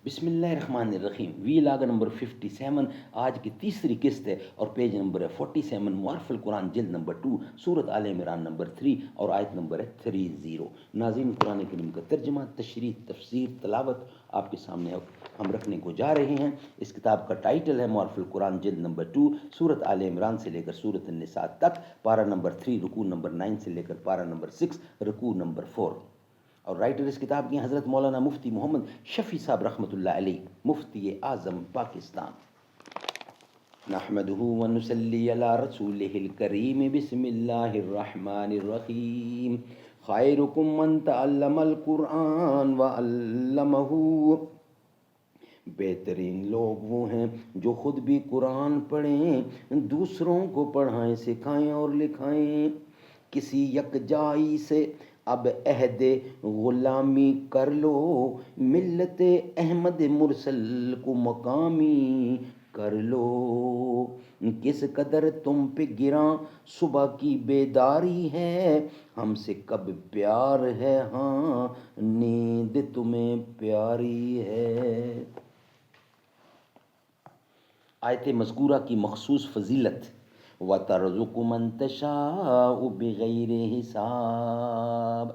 بسم اللہ الرحمن الرحیم، وی لاگ نمبر 57 آج کی تیسری قسط ہے اور پیج نمبر ہے 47، معرف القرآن جلد نمبر 2، سورت آل عمران نمبر 3 اور آیت نمبر ہے 30۔ ناظرین، قرآن کریم کا ترجمہ، تشریح، تفسیر، تلاوت آپ کے سامنے ہم رکھنے کو جا رہے ہیں۔ اس کتاب کا ٹائٹل ہے معرف القرآن جلد نمبر 2، سورت آل عمران سے لے کر سورت النساء تک، پارہ نمبر 3 رکوع نمبر 9 سے لے کر پارہ نمبر 6 رکوع نمبر 4۔ اور رائٹر اس کتاب کی حضرت مولانا مفتی محمد شفیع صاحب رحمۃ اللہ علیہ، مفتی اعظم پاکستان۔ نحمده ونصلی علی رسولہ الکریم، بسم اللہ الرحمن الرحیم۔ خیرکم من تعلم القرآن وعلمہ، بہترین لوگ وہ ہیں جو خود بھی قرآن پڑھیں، دوسروں کو پڑھائیں، سکھائیں اور لکھائیں۔ کسی یکجائی سے اب عہد غلامی کر لو، ملت احمد مرسل کو مقامی کر لو۔ کس قدر تم پہ گراں صبح کی بیداری ہے، ہم سے کب پیار ہے، ہاں نیند تمہیں پیاری ہے۔ آیت مذکورہ کی مخصوص فضیلت: وَتَرْزُقُ مَن تَشَاءُ بِغَیْرِ حساب،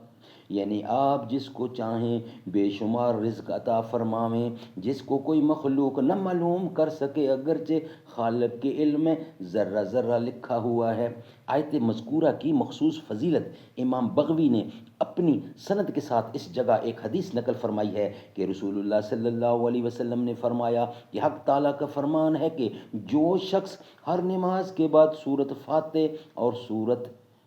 یعنی آپ جس کو چاہیں بے شمار رزق عطا فرماویں، جس کو کوئی مخلوق نہ معلوم کر سکے، اگرچہ خالق کے علم میں ذرہ ذرہ لکھا ہوا ہے۔ آیت مذکورہ کی مخصوص فضیلت: امام بغوی نے اپنی سند کے ساتھ اس جگہ ایک حدیث نقل فرمائی ہے کہ رسول اللہ صلی اللہ علیہ وسلم نے فرمایا کہ حق تعالیٰ کا فرمان ہے کہ جو شخص ہر نماز کے بعد سورت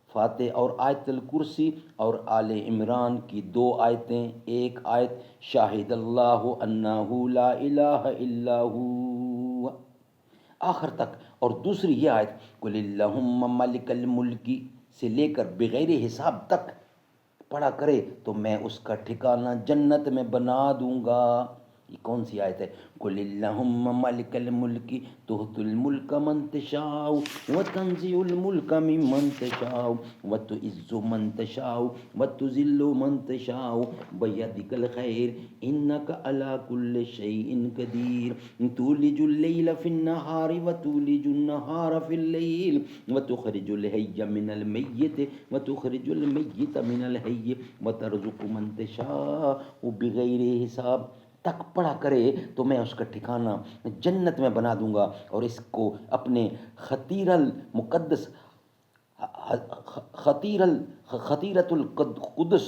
فاتح اور آیت الکرسی اور آل عمران کی 2 آیتیں، ایک آیت شاہد اللہ انہ لا الہ الا ہوا آخر تک، اور دوسری یہ آیت قل اللہم مالک الملک سے لے کر بغیر حساب تک پڑھا کرے تو میں اس کا ٹھکانہ جنت میں بنا دوں گا۔ یہ کون سی آیت ہے؟ قل اللہم مالک الملک تؤتی الملک من تشاء وتنزع الملک ممن تشاء وتعز من تشاء وتذل من تشاء بیدک الخیر انک علی کل شیء قدیر تولج اللیل فی النہار وتولج النہار فی اللیل وتخرج الحی من المیت وتخرج المیت من الحی وترزق من تشاء بغیر حساب تک پڑھا کرے تو میں اس کا ٹھکانہ جنت میں بنا دوں گا، اور اس کو اپنے خطیرت القدس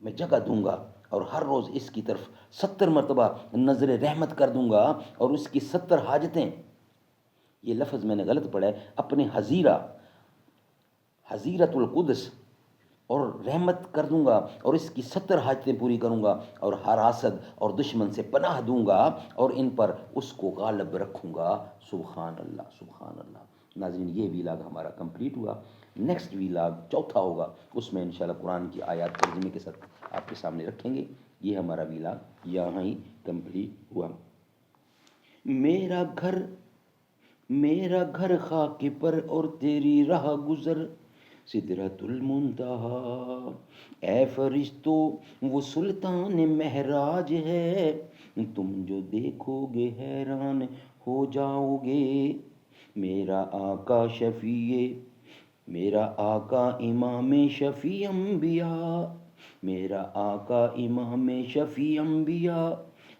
میں جگہ دوں گا، اور ہر روز اس کی طرف 70 مرتبہ نظر رحمت کر دوں گا، اور اس کی 70 حاجتیں، یہ لفظ میں نے غلط پڑھا ہے، اپنے حضیرت القدس اور رحمت کر دوں گا، اور اس کی 70 حاجتیں پوری کروں گا، اور ہر حاسد اور دشمن سے پناہ دوں گا، اور ان پر اس کو غالب رکھوں گا۔ سبحان اللہ، سبحان اللہ۔ ناظرین، یہ ویلاگ ہمارا کمپلیٹ ہوا۔ نیکسٹ ویلاگ چوتھا ہوگا، اس میں انشاءاللہ قرآن کی آیات ترجمے کے ساتھ آپ کے سامنے رکھیں گے۔ یہ ہمارا ویلاگ یہاں ہی کمپلیٹ ہوا۔ میرا گھر خاک پر اور تیری راہ گزر سدرۃ المنتہا، اے فرشتو وہ سلطان مہراج ہے، تم جو دیکھو گے حیران ہو جاؤ گے۔ میرا آقا امام شفیع انبیاء، میرا آقا امام شفیع انبیاء،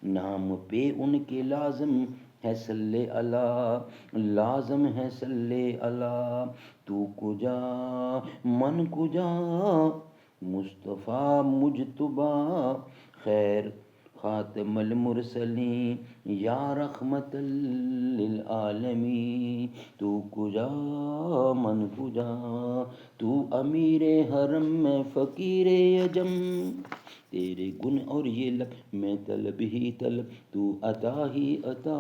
نام پہ ان کے لازم ہے صلی اللہ، لازم ہے صلی اللہ۔ تو کجا من کجا مصطفیٰ مجتبیٰ، خیر خاتم المرسلین یا رحمت للعالمین۔ تو کجا من کجا، تو امیر حرم میں فقیر عجم، تیرے گن اور یہ لب میں طلب ہی طلب، تو عطا ہی عطا۔